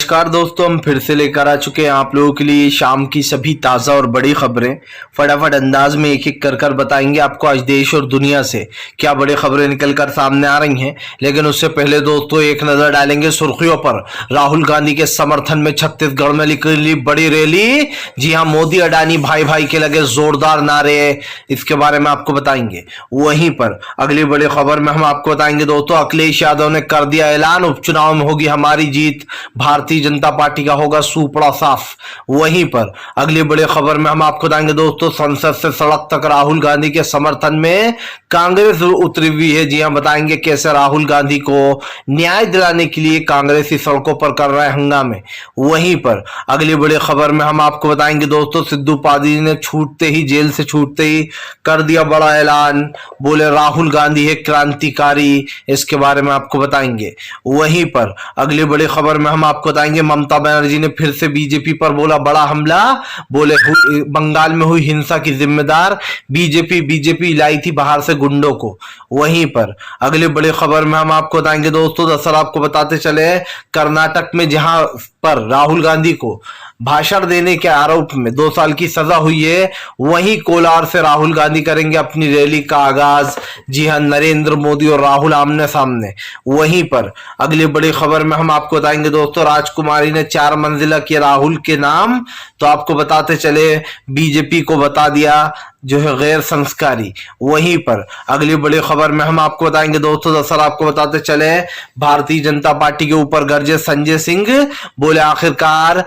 नमस्कार दोस्तों, हम फिर से लेकर आ चुके हैं आप लोगों के लिए शाम की सभी ताज़ा और बड़ी खबरें। फटाफट अंदाज में एक एक कर बताएंगे आपको आज देश और दुनिया से क्या बड़ी खबरें निकल कर सामने आ रही हैं। लेकिन उससे पहले दोस्तों एक नजर डालेंगे सुर्खियों पर। राहुल गांधी के समर्थन में छत्तीसगढ़ में निकली बड़ी रैली। जी हां, मोदी अडानी भाई भाई के लगे जोरदार नारे, इसके बारे में आपको बताएंगे। वहीं पर अगली बड़ी खबर में हम आपको बताएंगे दोस्तों, अखिलेश यादव ने कर दिया ऐलान, उपचुनाव में होगी हमारी जीत, भारतीय जनता पार्टी का होगा सूपड़ा साफ। वहीं पर अगली बड़ी खबर में हम आपको बताएंगे दोस्तों, संसद से सड़क तक राहुल गांधी के समर्थन में कांग्रेस उतरी हुई है। जी हां, बताएंगे कैसे राहुल गांधी को न्याय दिलाने के लिए कांग्रेसी सड़कों पर कर रहे हंगामे। वहीं पर अगली बड़ी खबर में हम आपको बताएंगे दोस्तों, सिद्धू पादी ने छूटते ही, जेल से छूटते ही कर दिया बड़ा ऐलान, बोले राहुल गांधी है क्रांतिकारी, इसके बारे में आपको बताएंगे। वहीं पर अगली बड़ी खबर में हम आपको बताएंगे, ममता बनर्जी ने फिर से बीजेपी पर बोला बड़ा हमला, बोले बंगाल में हुई हिंसा की जिम्मेदार बीजेपी लाई थी बाहर से गुंडों को। वहीं पर अगली बड़ी खबर में हम आपको बताएंगे दोस्तों, दरअसल आपको बताते चले, कर्नाटक में जहां पर राहुल गांधी को भाषण देने के आरोप में 2 साल की सजा हुई है, वहीं कोलार से राहुल गांधी करेंगे अपनी रैली का आगाज। जी हां, नरेंद्र मोदी और राहुल आमने सामने। वहीं पर अगली बड़ी खबर में हम आपको बताएंगे दोस्तों, राजकुमारी ने 4 मंजिला किया राहुल के नाम, तो आपको बताते चले बीजेपी को बता दिया जो है गैर संस्कारी। वहीं पर अगली बड़ी खबर में हम आपको बताएंगे दोस्तों, दरअसल आपको बताते चले, भारतीय जनता पार्टी के ऊपर गरजे संजय सिंह, बोले आखिरकार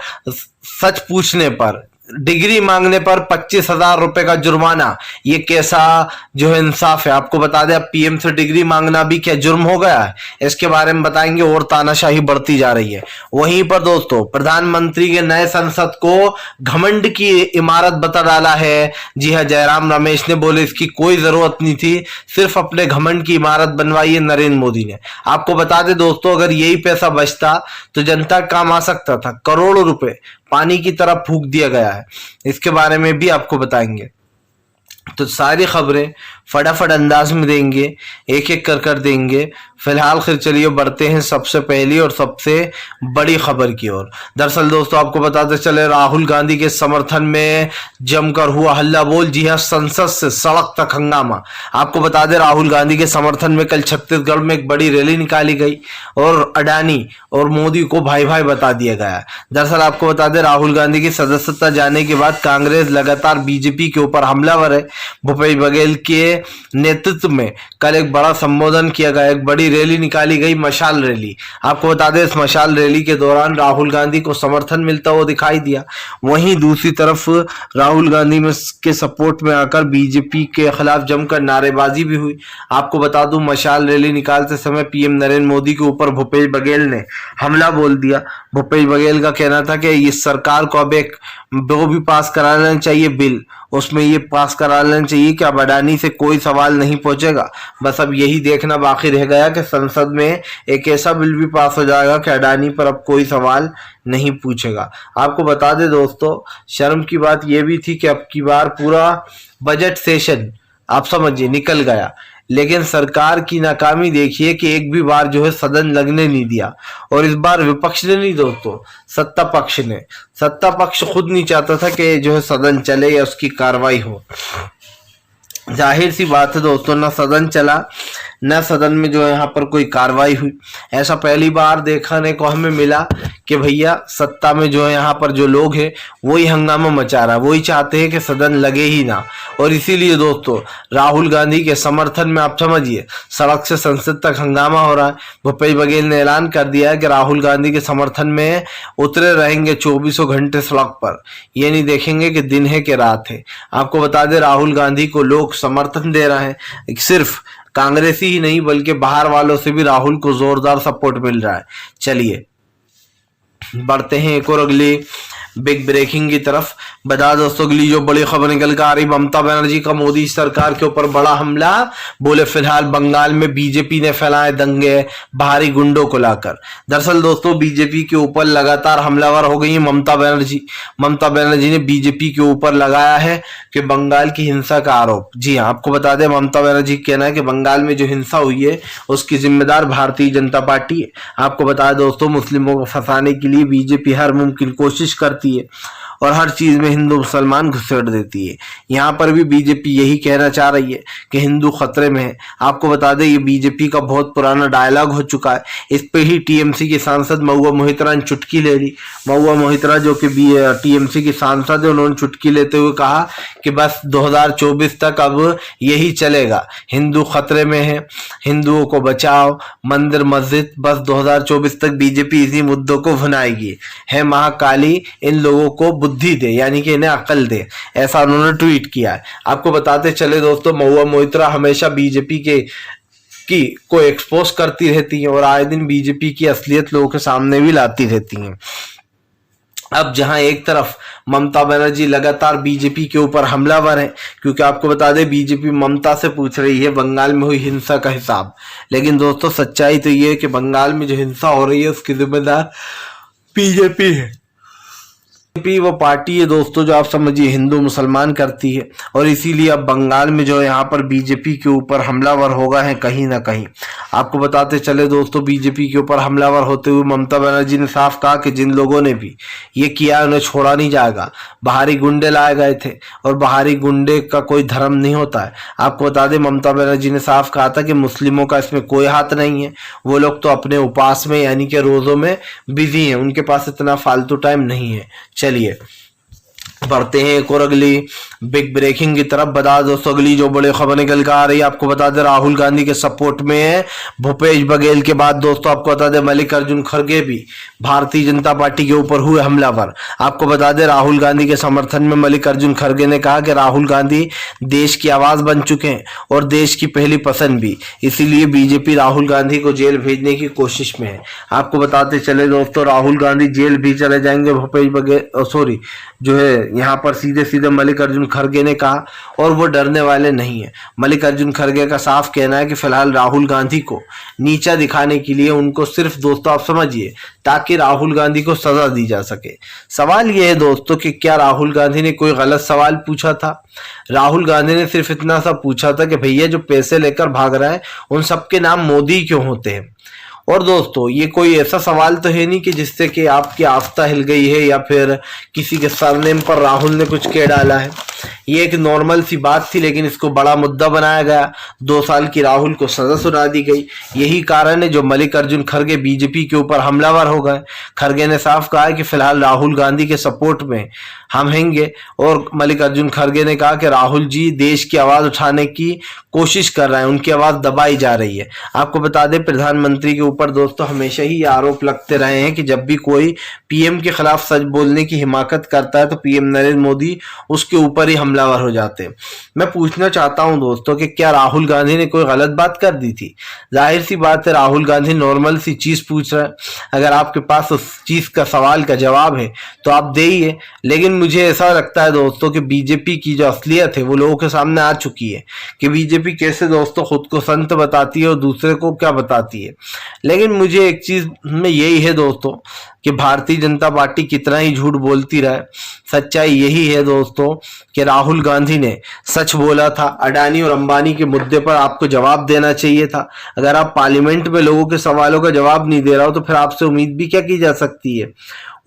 सच पूछने पर, डिग्री मांगने पर 25,000 रुपए का जुर्माना, ये कैसा जो है इंसाफ है। आपको बता दें, अब पीएम से डिग्री मांगना भी क्या जुर्म हो गया है, इसके बारे में बताएंगे। और तानाशाही बढ़ती जा रही है। वहीं पर दोस्तों, प्रधानमंत्री के नए संसद को घमंड की इमारत बता डाला है। जी हां, जयराम रमेश ने बोले इसकी कोई जरूरत नहीं थी, सिर्फ अपने घमंड की इमारत बनवाई है नरेंद्र मोदी ने। आपको बता दें दोस्तों, अगर यही पैसा बचता तो जनता काम आ सकता था। करोड़ों रुपए पानी की तरह फूंक दिया गया है, इसके बारे में भी आपको बताएंगे। तो सारी खबरें फटाफट अंदाज में देंगे, एक एक कर देंगे। फिलहाल फिर चलिए बढ़ते हैं सबसे पहली और सबसे बड़ी खबर की ओर। दरअसल दोस्तों आपको बताते चले, राहुल गांधी के समर्थन में जमकर हुआ हल्ला बोल। जी हां, संसद से सड़क तक हंगामा। आपको बता दें, राहुल गांधी के समर्थन में कल छत्तीसगढ़ में एक बड़ी रैली निकाली गई और अडानी और मोदी को भाई भाई बता दिया गया। दरअसल आपको बता दें, राहुल गांधी की सदस्यता जाने के बाद कांग्रेस लगातार बीजेपी के ऊपर हमलावर है। भूपेश बघेल के नेतृत्व में कल एक बड़ा संबोधन किया गया, एक बड़ी रैली निकाली गई, मशाल रैली। आपको बता दें, इस मशाल रैली के दौरान राहुल गांधी को समर्थन मिलता हुआ दिखाई दिया। वहीं दूसरी तरफ राहुल गांधी में के सपोर्ट में आकर बीजेपी के खिलाफ जमकर नारेबाजी भी हुई। आपको बता दूं, मशाल रैली निकालते समय पीएम नरेंद्र मोदी के ऊपर भूपेश बघेल ने हमला बोल दिया। भूपेश बघेल का कहना था कि इस सरकार को अब एक वो भी पास करा लेना चाहिए बिल, उसमें ये पास करा लेना चाहिए कि अब अडानी से कोई सवाल नहीं पहुंचेगा। बस अब यही देखना बाकी रह गया कि संसद में एक ऐसा बिल भी पास हो जाएगा कि अडानी पर अब कोई सवाल नहीं पूछेगा। आपको बता दें दोस्तों, शर्म की बात यह भी थी कि अब की बार पूरा बजट सेशन आप समझिए निकल गया, लेकिन सरकार की नाकामी देखिए कि एक भी बार जो है सदन लगने नहीं दिया। और इस बार विपक्ष ने नहीं दोस्तों, सत्ता पक्ष ने, सत्ता पक्ष खुद नहीं चाहता था कि जो है सदन चले या उसकी कार्रवाई हो। जाहिर सी बात है दोस्तों, ना सदन चला, न सदन में जो है यहाँ पर कोई कार्रवाई हुई। ऐसा पहली बार देखने को हमें मिला कि भैया सत्ता में जो है यहाँ पर जो लोग हैं वही हंगामा मचा रहा है, वही चाहते हैं कि सदन लगे ही ना। और इसीलिए दोस्तों राहुल गांधी के समर्थन में आप समझिए सड़क से संसद तक हंगामा हो रहा है। भूपेश बघेल ने ऐलान कर दिया है कि राहुल गांधी के समर्थन में उतरे रहेंगे 24 घंटे सड़क पर, ये नहीं देखेंगे कि दिन है कि रात है। आपको बता दें, राहुल गांधी को लोग समर्थन दे रहे हैं, सिर्फ कांग्रेसी ही नहीं बल्कि बाहर वालों से भी राहुल को जोरदार सपोर्ट मिल रहा है। चलिए बढ़ते हैं एक और अगली बिग ब्रेकिंग की तरफ बता दोस्तों, अगली जो बड़ी खबर निकल कर आ रही, ममता बनर्जी का मोदी सरकार के ऊपर बड़ा हमला, बोले फिलहाल बंगाल में बीजेपी ने फैलाए दंगे भारी गुंडों को लाकर। दरअसल दोस्तों बीजेपी के ऊपर लगातार हमलावर हो गई है ममता बनर्जी। ममता बनर्जी ने बीजेपी के ऊपर लगाया है कि बंगाल की हिंसा का आरोप। जी हाँ, आपको बता दें ममता बनर्जी कहना है कि बंगाल में जो हिंसा हुई है उसकी जिम्मेदार भारतीय जनता पार्टी है। आपको बता दें दोस्तों, मुस्लिमों को फंसाने के लिए बीजेपी हर मुमकिन कोशिश करती है और हर चीज में हिंदू मुसलमान घुसेड़ देती है। यहाँ पर भी बीजेपी यही कहना चाह रही है कि हिंदू खतरे में है। आपको बता दें ये बीजेपी का बहुत पुराना डायलॉग हो चुका है। इस पे ही टीएमसी की सांसद महुआ मोहित्रा ने चुटकी ले ली। महुआ मोहित्रा जो कि टीएमसी की सांसद है, उन्होंने चुटकी लेते हुए कहा कि बस 2024 तक अब यही चलेगा, हिंदू खतरे में है, हिंदुओं को बचाओ, मंदिर मस्जिद, बस 2024 तक बीजेपी इसी मुद्दों को भुनाएगी। है महाकाली इन लोगों को बुद्धि दे, यानी कि इन्हें अकल दे, ऐसा उन्होंने ट्वीट किया है। आपको बताते चले दोस्तों, महुआ मोहित्रा हमेशा बीजेपी को एक्सपोज करती रहती है और आए दिन बीजेपी की असलियत लोगों के सामने भी लाती रहती हैं। अब जहां एक तरफ ममता बनर्जी लगातार बीजेपी के ऊपर हमलावर है, क्योंकि आपको बता दें बीजेपी ममता से पूछ रही है बंगाल में हुई हिंसा का हिसाब। लेकिन दोस्तों सच्चाई तो ये है कि बंगाल में जो हिंसा हो रही है उसकी जिम्मेदार बीजेपी है। बीजेपी वो पार्टी है दोस्तों जो आप समझिए हिंदू मुसलमान करती है, और इसीलिए अब बंगाल में जो यहाँ पर बीजेपी के ऊपर हमलावर हो गए हैं कहीं ना कहीं। आपको बताते चले दोस्तों, बीजेपी के ऊपर हमलावर होते हुए ममता बनर्जी ने साफ कहा कि जिन लोगों ने भी ये किया उन्हें छोड़ा नहीं जाएगा। बाहरी गुंडे लाए गए थे और बाहरी गुंडे का कोई धर्म नहीं होता है। आपको बता दें ममता बनर्जी ने साफ कहा था कि मुस्लिमों का इसमें कोई हाथ नहीं है, वो लोग तो अपने उपास में यानी कि रोजों में बिजी हैं, उनके पास इतना फालतू टाइम नहीं है। चलिए बढ़ते हैं एक और अगली बिग ब्रेकिंग की तरफ। बता दोस्तों अगली जो बड़ी खबर निकल कर आ रही है, आपको बता दें राहुल गांधी के सपोर्ट में है भूपेश बघेल के बाद दोस्तों आपको बता दें मल्लिकार्जुन खड़गे भी भारतीय जनता पार्टी के ऊपर हुए हमलावर। आपको बता दें राहुल गांधी के समर्थन में मल्लिकार्जुन खड़गे ने कहा कि राहुल गांधी देश की आवाज बन चुके हैं और देश की पहली पसंद भी, इसीलिए बीजेपी राहुल गांधी को जेल भेजने की कोशिश में है। आपको बताते चले दोस्तों राहुल गांधी जेल भी चले जाएंगे, भूपेश बघेल जो है यहाँ पर सीधे सीधे मल्लिकार्जुन खड़गे ने कहा, और वो डरने वाले नहीं है। मल्लिकार्जुन खड़गे का साफ कहना है कि फिलहाल राहुल गांधी को नीचा दिखाने के लिए उनको सिर्फ दोस्तों आप समझिए ताकि राहुल गांधी को सजा दी जा सके। सवाल ये है दोस्तों कि क्या राहुल गांधी ने कोई गलत सवाल पूछा था? राहुल गांधी ने सिर्फ इतना सा पूछा था कि भैया जो पैसे लेकर भाग रहे हैं उन सबके नाम मोदी क्यों होते हैं? और दोस्तों ये कोई ऐसा सवाल तो है नहीं कि जिससे कि आपकी आस्था हिल गई है या फिर किसी के सरनेम पर राहुल ने कुछ कह डाला है। ये एक नॉर्मल सी बात थी, लेकिन इसको बड़ा मुद्दा बनाया गया। 2 साल की राहुल को सजा सुना दी गई। यही कारण है जो मल्लिकार्जुन खड़गे बीजेपी के ऊपर हमलावर हो गए। खड़गे ने साफ कहा है कि फिलहाल राहुल गांधी के सपोर्ट में हम हैंगे, और मल्लिकार्जुन खड़गे ने कहा कि राहुल जी देश की आवाज उठाने की कोशिश कर रहे हैं, उनकी आवाज दबाई जा रही है। आपको बता दें प्रधानमंत्री के ऊपर दोस्तों हमेशा ही आरोप लगते रहे हैं कि जब भी कोई पीएम के खिलाफ सच बोलने की हिमाकत करता है तो पीएम नरेंद्र मोदी उसके ऊपर ही हमलावर हो जाते हैं। मैं पूछना चाहता हूं दोस्तों कि क्या राहुल गांधी ने कोई गलत बात कर दी थी? जाहिर सी बात है राहुल गांधी नॉर्मल सी चीज पूछ रहे हैं, अगर आपके पास उस चीज का सवाल का जवाब है तो आप देइए। लेकिन मुझे ऐसा लगता है दोस्तों कि बीजेपी की जो असलियत है वो लोगों के सामने आ चुकी है कि बीजेपी कैसे दोस्तों खुद को संत बताती है और दूसरे को क्या बताती है। लेकिन मुझे एक चीज में यही है दोस्तों कि भारतीय जनता पार्टी कितना ही झूठ बोलती रहे, सच्चाई यही है दोस्तों कि राहुल गांधी ने सच बोला था। अडानी और अंबानी के मुद्दे पर आपको जवाब देना चाहिए था। अगर आप पार्लियामेंट में लोगों के सवालों का जवाब नहीं दे रहा हो तो फिर आपसे उम्मीद भी क्या की जा सकती है?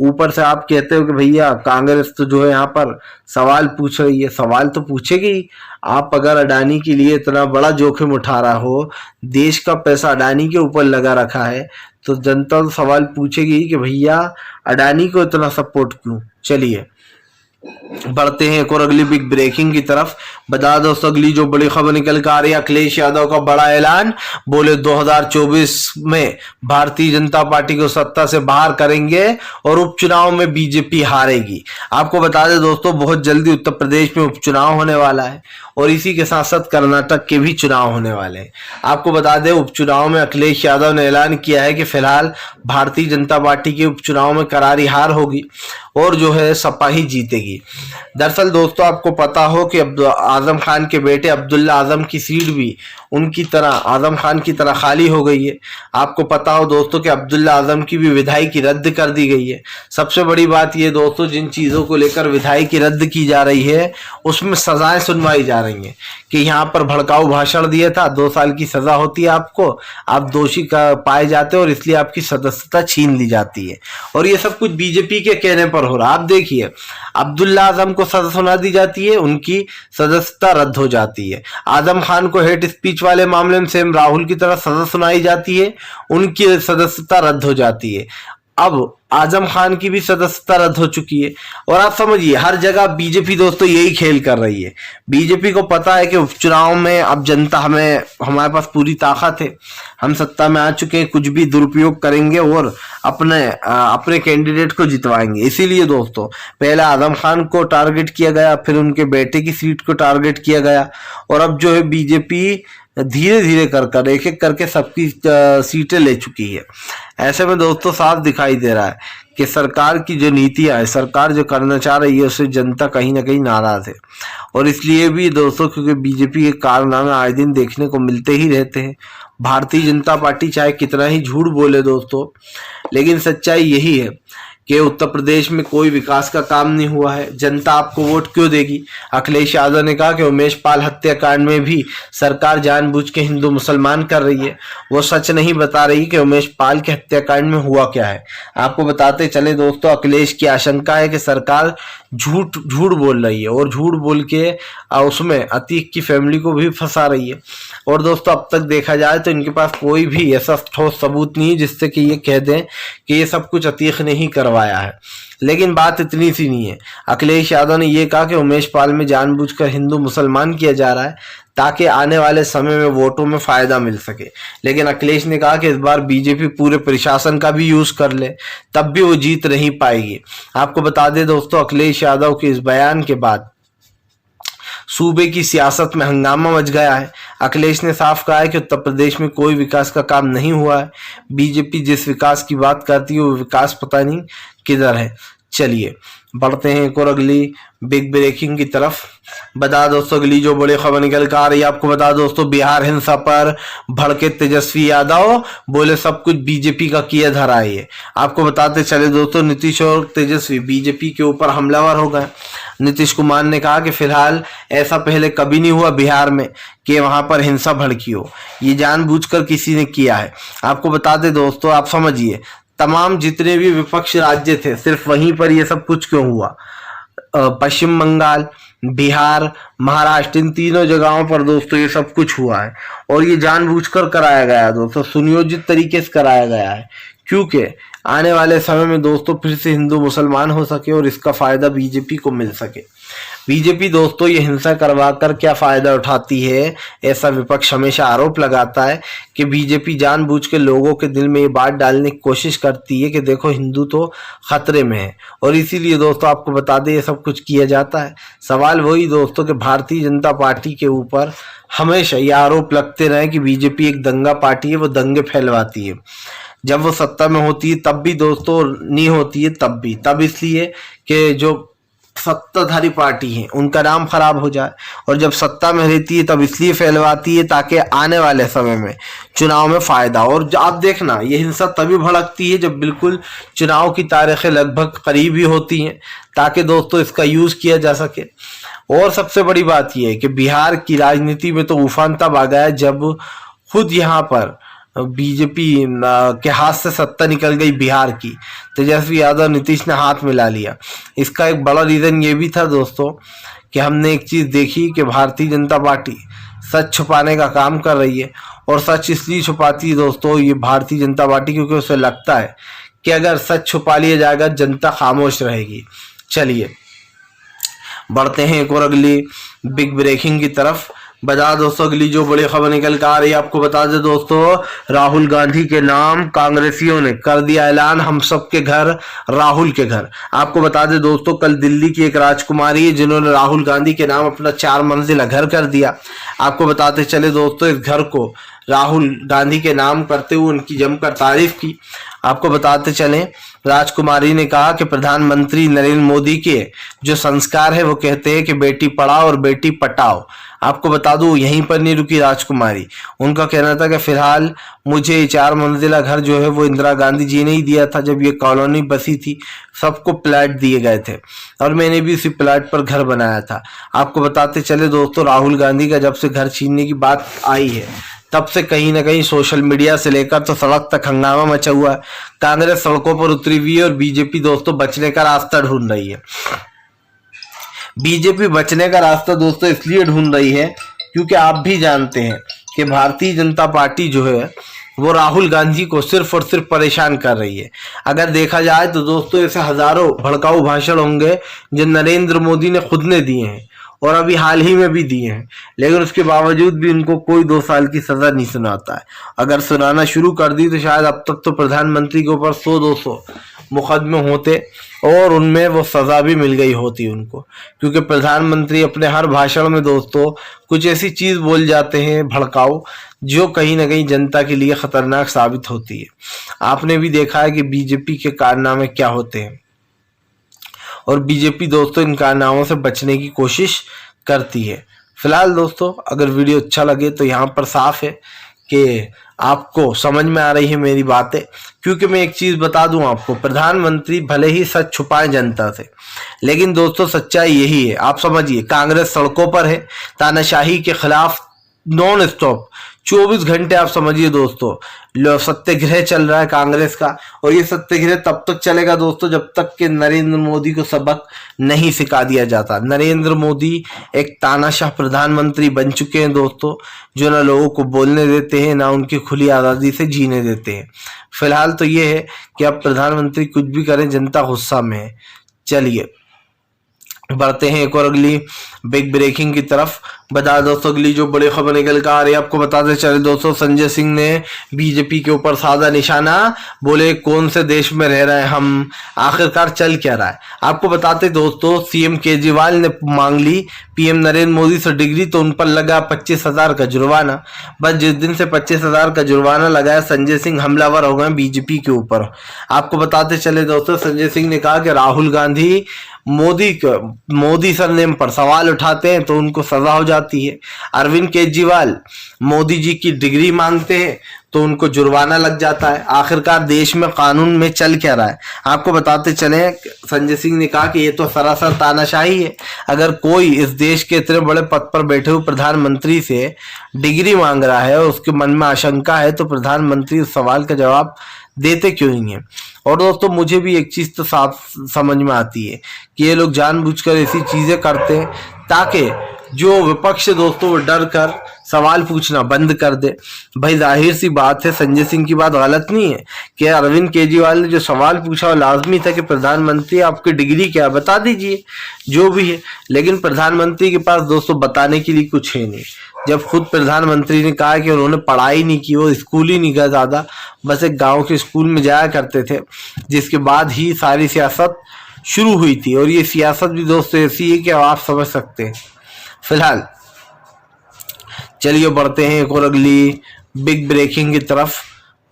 ऊपर से आप कहते हो कि भैया कांग्रेस तो जो है यहाँ पर सवाल पूछ रही है, सवाल तो पूछेगी। आप अगर अडानी के लिए इतना बड़ा जोखिम उठा रहा हो, देश का पैसा अडानी के ऊपर लगा रखा है, तो जनता तो सवाल पूछेगी कि भैया अडानी को इतना सपोर्ट क्यों। चलिए बढ़ते हैं एक और अगली बिग ब्रेकिंग की तरफ। बता दोस्तों अगली जो बड़ी खबर निकल कर आ रही है, अखिलेश यादव का बड़ा ऐलान, बोले 2024 में भारतीय जनता पार्टी को सत्ता से बाहर करेंगे और उपचुनाव में बीजेपी हारेगी। आपको बता दें दोस्तों बहुत जल्दी उत्तर प्रदेश में उपचुनाव होने वाला है और इसी के साथ साथ कर्नाटक के भी चुनाव होने वाले हैं। आपको बता दें उपचुनाव में अखिलेश यादव ने ऐलान किया है कि फिलहाल भारतीय जनता पार्टी के उपचुनाव में करारी हार होगी और जो है सपा ही जीतेगी। दरअसल दोस्तों आपको पता हो कि आजम खान के बेटे अब्दुल्ला आजम की सीट भी उनकी तरह आजम खान की तरह खाली हो गई है। आपको पता हो दोस्तों कि अब्दुल्ला आजम की भी विधायकी रद्द कर दी गई है। सबसे बड़ी बात ये दोस्तों जिन चीज़ों को लेकर विधायकी रद्द की जा रही है उसमें सजाएं सुनवाई जा रही हैं कि यहाँ पर भड़काऊ भाषण दिया था, 2 साल की सजा होती है आपको, आप दोषी का पाए जाते हो और इसलिए आपकी सदस्यता छीन ली जाती है। और ये सब कुछ बीजेपी के कहने पर हो रहा। आप देखिए अब्दुल्ला आजम को सजा सुना दी जाती है, उनकी सदस्यता रद्द हो जाती है। आजम खान को हेट स्पीच वाले मामले में सेम राहुल की तरह सजा सुनाई जाती है, उनकी सदस्यता रद्द हो जाती है। अब आजम खान की भी सदस्यता रद्द हो चुकी है। और आप समझिए हर जगह बीजेपी दोस्तों यही खेल कर रही है। बीजेपी को पता है कि उपचुनाव में अब जनता हमारे पास पूरी ताकत है, हम सत्ता में आ चुके हैं, कुछ भी दुरुपयोग करेंगे और अपने कैंडिडेट को जितवाएंगे। इसीलिए दोस्तों पहले आजम खान को टारगेट किया गया, फिर उनके बेटे की सीट को टारगेट किया गया और अब जो है बीजेपी धीरे धीरे कर एक एक करके सबकी सीटें ले चुकी है। ऐसे में दोस्तों साफ दिखाई दे रहा है कि सरकार की जो नीतियां है, सरकार जो करना चाह रही है उससे जनता कहीं ना कहीं नाराज है। और इसलिए भी दोस्तों क्योंकि बीजेपी के कारनामे आए दिन देखने को मिलते ही रहते हैं। भारतीय जनता पार्टी चाहे कितना ही झूठ बोले दोस्तों, लेकिन सच्चाई यही है कि उत्तर प्रदेश में कोई विकास का काम नहीं हुआ है। जनता आपको वोट क्यों देगी? अखिलेश यादव ने कहा कि उमेश पाल हत्याकांड में भी सरकार जानबूझ के हिंदू मुसलमान कर रही है। वो सच नहीं बता रही कि उमेश पाल के हत्याकांड में हुआ क्या है। आपको बताते चले दोस्तों अखिलेश की आशंका है कि सरकार झूठ बोल रही है और झूठ बोल के उसमें अतीक की फैमिली को भी फंसा रही है। और दोस्तों अब तक देखा जाए तो इनके पास कोई भी ऐसा ठोस सबूत नहीं है जिससे कि ये कह दें कि ये सब कुछ अतीक ने ही करवाया है। लेकिन बात इतनी सी नहीं है। अखिलेश यादव ने यह कहा कि उमेश पाल में जानबूझकर हिंदू मुसलमान किया जा रहा है ताकि आने वाले समय में वोटों में फायदा मिल सके। लेकिन अखिलेश ने कहा कि इस बार बीजेपी पूरे प्रशासन का भी यूज कर ले तब भी वो जीत नहीं पाएगी। आपको बता दें दोस्तों अखिलेश यादव के इस बयान के बाद सूबे की सियासत में हंगामा मच गया है। अखिलेश ने साफ कहा है कि उत्तर प्रदेश में कोई विकास का काम नहीं हुआ है। बीजेपी जिस विकास की बात करती है वो विकास पता नहीं किधर है। चलिए बढ़ते हैं एक और अगली बिग ब्रेकिंग की तरफ। बता दोस्तों अगली जो बड़ी खबर निकल कर आ रही है, आपको बता दोस्तों बिहार हिंसा पर भड़के तेजस्वी यादव, बोले सब कुछ बीजेपी का किया धरा है। आपको बताते चले दोस्तों नीतीश और तेजस्वी बीजेपी के ऊपर हमलावर हो गए। नीतीश कुमार ने कहा कि फिलहाल ऐसा पहले कभी नहीं हुआ बिहार में कि वहां पर हिंसा भड़की हो, ये जानबूझकर किसी ने किया है। आपको बताते दोस्तों आप समझिए तमाम जितने भी विपक्ष राज्य थे सिर्फ वहीं पर ये सब कुछ क्यों हुआ? पश्चिम बंगाल, बिहार, महाराष्ट्र, इन तीनों जगहों पर दोस्तों ये सब कुछ हुआ है और ये जानबूझकर कराया गया है दोस्तों, सुनियोजित तरीके से कराया गया है क्योंकि आने वाले समय में दोस्तों फिर से हिंदू मुसलमान हो सके और इसका फायदा बीजेपी को मिल सके। बीजेपी दोस्तों ये हिंसा करवा कर क्या फायदा उठाती है, ऐसा विपक्ष हमेशा आरोप लगाता है कि बीजेपी जानबूझ के लोगों के दिल में ये बात डालने की कोशिश करती है कि देखो हिंदू तो खतरे में है और इसीलिए दोस्तों आपको बता दें ये सब कुछ किया जाता है। सवाल वही दोस्तों कि भारतीय जनता पार्टी के ऊपर हमेशा ये आरोप लगते रहे कि बीजेपी एक दंगा पार्टी है, वो दंगे फैलवाती है। जब वो सत्ता में होती है तब भी दोस्तों नहीं होती है, तब इसलिए कि जो सत्ताधारी पार्टी है उनका नाम खराब हो जाए, और जब सत्ता में रहती है तब इसलिए फैलवाती है ताकि आने वाले समय में चुनाव में फायदा। और आप देखना ये हिंसा तभी भड़कती है जब बिल्कुल चुनाव की तारीखें लगभग करीब ही होती हैं ताकि दोस्तों इसका यूज किया जा सके। और सबसे बड़ी बात यह है कि बिहार की राजनीति में तो उफान तब आ गया जब खुद यहाँ पर बीजेपी के हाथ से सत्ता निकल गई बिहार की, तेजस्वी यादव नीतीश ने हाथ मिला लिया। इसका एक बड़ा रीजन ये भी था दोस्तों कि हमने एक चीज देखी कि भारतीय जनता पार्टी सच छुपाने का काम कर रही है और सच इसलिए छुपाती है दोस्तों ये भारतीय जनता पार्टी क्योंकि उसे लगता है कि अगर सच छुपा लिया जाएगा जनता खामोश रहेगी। चलिए बढ़ते हैं एक और अगली बिग ब्रेकिंग की तरफ। बता दोस्तों अगली जो बड़ी खबर निकल कर आ रही है, आपको बता दें दोस्तों, राहुल गांधी के नाम कांग्रेसियों ने कर दिया ऐलान, हम सब के घर राहुल के घर। आपको बता दें दोस्तों, कल दिल्ली की एक राजकुमारी है जिन्होंने राहुल गांधी के नाम अपना 4 मंजिला घर कर दिया। आपको बताते चले दोस्तों, इस घर को राहुल गांधी के नाम करते हुए उनकी जमकर तारीफ की। आपको बताते चलें, राजकुमारी ने कहा कि प्रधानमंत्री नरेंद्र मोदी के जो संस्कार है वो कहते हैं कि बेटी पढ़ाओ और बेटी पटाओ। आपको बता दूं, यहीं पर नहीं रुकी राजकुमारी, उनका कहना था कि फिलहाल मुझे 4 मंजिला घर जो है वो इंदिरा गांधी जी ने ही दिया था जब ये कॉलोनी बसी थी, सबको प्लाट दिए गए थे और मैंने भी उसी प्लाट पर घर बनाया था। आपको बताते चले दोस्तों, राहुल गांधी का जब से घर छीनने की बात आई है तब से कहीं ना कहीं सोशल मीडिया से लेकर तो सड़क तक हंगामा मचा हुआ है। कांग्रेस सड़कों पर उतरी हुई है और बीजेपी दोस्तों बचने का रास्ता ढूंढ रही है। बीजेपी बचने का रास्ता दोस्तों इसलिए ढूंढ रही है क्योंकि आप भी जानते हैं कि भारतीय जनता पार्टी जो है वो राहुल गांधी को सिर्फ और सिर्फ परेशान कर रही है। अगर देखा जाए तो दोस्तों ऐसे हजारों भड़काऊ भाषण होंगे जो नरेंद्र मोदी ने खुद ने दिए हैं और अभी हाल ही में भी दिए हैं, लेकिन उसके बावजूद भी उनको कोई 2 साल की सजा नहीं सुनाता है। अगर सुनाना शुरू कर दी तो शायद अब तक तो प्रधानमंत्री के ऊपर 100-200 मुकदमे होते और उनमें वो सजा भी मिल गई होती उनको, क्योंकि प्रधानमंत्री अपने हर भाषण में दोस्तों कुछ ऐसी चीज बोल जाते हैं भड़काऊ जो कहीं ना कहीं जनता के लिए खतरनाक साबित होती है। आपने भी देखा है कि बीजेपी के कारनामे क्या होते हैं और बीजेपी दोस्तों इन कारनामों से बचने की कोशिश करती है। फिलहाल दोस्तों अगर वीडियो अच्छा लगे तो यहाँ पर साफ है कि आपको समझ में आ रही है मेरी बातें, क्योंकि मैं एक चीज बता दूं आपको, प्रधानमंत्री भले ही सच छुपाएं जनता से, लेकिन दोस्तों सच्चाई यही है। आप समझिए, कांग्रेस सड़कों पर है, तानाशाही के खिलाफ नॉन स्टॉप 24 घंटे आप समझिए दोस्तों सत्याग्रह चल रहा है कांग्रेस का, और ये सत्याग्रह तब तक चलेगा दोस्तों जब तक कि नरेंद्र मोदी को सबक नहीं सिखा दिया जाता। नरेंद्र मोदी एक तानाशाह प्रधानमंत्री बन चुके हैं दोस्तों, जो ना लोगों को बोलने देते हैं ना उनकी खुली आज़ादी से जीने देते हैं। फिलहाल तो ये है कि अब प्रधानमंत्री कुछ भी करें, जनता गुस्सा में है। चलिए बढ़ते हैं एक और अगली बिग ब्रेकिंग की तरफ। बता दोस्तों अगली जो बड़ी खबर निकल कर आ रही है, आपको बताते चले दोस्तों, संजय सिंह ने बीजेपी के ऊपर साधा निशाना, बोले कौन से देश में रह रहे हैं हम, आखिरकार चल क्या रहा है। आपको बताते दोस्तों, सीएम केजरीवाल ने मांग ली पीएम नरेंद्र मोदी से डिग्री तो उन पर लगा 25,000 का जुर्माना। बस जिस दिन से 25,000 का जुर्माना लगाया, संजय सिंह हमलावर हो गए बीजेपी के ऊपर। आपको बताते चले दोस्तों, संजय सिंह ने कहा कि राहुल गांधी मोदी सरनेम पर सवाल उठाते हैं तो उनको सजा हो जाती है। अरविंद केजरीवाल मोदी जी की डिग्री मांगते हैं तो उनको जुर्माना लग जाता है। आखिरकार देश में कानून में चल क्या रहा है। आपको बताते चले, संजय सिंह ने कहा कि ये तो सरासर तानाशाही है। अगर कोई इस देश के इतने बड़े पद पर बैठे हुए प्रधानमंत्री से डिग्री मांग रहा है और उसके मन में आशंका है तो प्रधानमंत्री उस सवाल का जवाब देते क्यों नहीं है। और दोस्तों मुझे भी एक चीज तो साफ समझ में आती है कि ये लोग जानबूझकर ऐसी चीजें करते हैं ताकि जो विपक्ष दोस्तों वो डर कर सवाल पूछना बंद कर दे। भाई जाहिर सी बात है, संजय सिंह की बात गलत नहीं है कि अरविंद केजरीवाल ने जो सवाल पूछा वो लाजमी था कि प्रधानमंत्री आपकी डिग्री क्या बता दीजिए, जो भी है। लेकिन प्रधानमंत्री के पास दोस्तों बताने के लिए कुछ है नहीं। जब खुद प्रधानमंत्री ने कहा कि उन्होंने पढ़ाई नहीं की, वो स्कूल ही नहीं गया ज़्यादा, बस एक गाँव के स्कूल में जाया करते थे, जिसके बाद ही सारी सियासत शुरू हुई थी। और ये सियासत भी दोस्तों ऐसी है कि आप समझ सकते हैं। फिलहाल चलिए बढ़ते हैं एक और अगली बिग ब्रेकिंग की तरफ।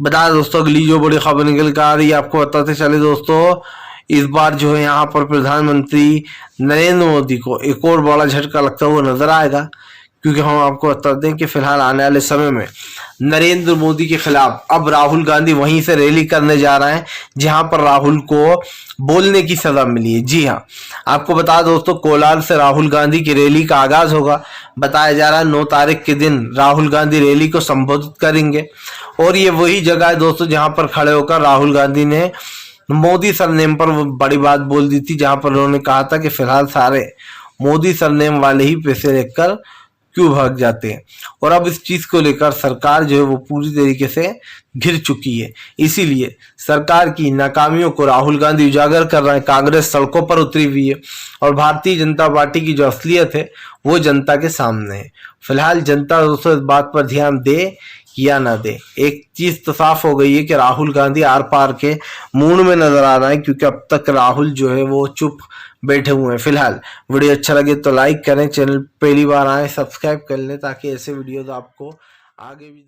बता दोस्तों अगली जो बड़ी खबर निकल कर आ रही है, आपको बताते चले दोस्तों, इस बार जो है यहाँ पर प्रधानमंत्री नरेंद्र मोदी को एक और बड़ा झटका लगता हुआ नजर आएगा, क्योंकि हम आपको बता दें कि फिलहाल आने वाले समय में नरेंद्र मोदी के खिलाफ अब राहुल गांधी वहीं से रैली करने जा रहे हैं जहां पर राहुल को बोलने की सजा मिली है। जी हाँ, आपको बता दोस्तों, कोलार से राहुल गांधी की रैली का आगाज होगा। बताया जा रहा है 9 तारीख के दिन राहुल गांधी रैली को संबोधित करेंगे और ये वही जगह है दोस्तों जहां पर खड़े होकर राहुल गांधी ने मोदी सरनेम पर बड़ी बात बोल दी थी, जहां पर उन्होंने कहा था कि फिलहाल सारे मोदी सरनेम वाले ही पैसे लेकर, क्यों भाग जाते हैं। और अब इस चीज को लेकर सरकार जो है वो पूरी तरीके से घिर चुकी है। इसीलिए सरकार की नाकामियों को राहुल गांधी उजागर कर रहे हैं, कांग्रेस सड़कों पर उतरी हुई है और भारतीय जनता पार्टी की जो असलियत है वो जनता के सामने है। फिलहाल जनता दोस्तों इस बात पर ध्यान दे या ना दे, एक चीज तो साफ हो गई है कि राहुल गांधी आर पार के मूड में नजर आ रहा है, क्योंकि अब तक राहुल जो है वो चुप बैठे हुए हैं। फिलहाल वीडियो अच्छा लगे तो लाइक करें, चैनल पहली बार आए सब्सक्राइब कर लें ताकि ऐसे वीडियोस आपको आगे भी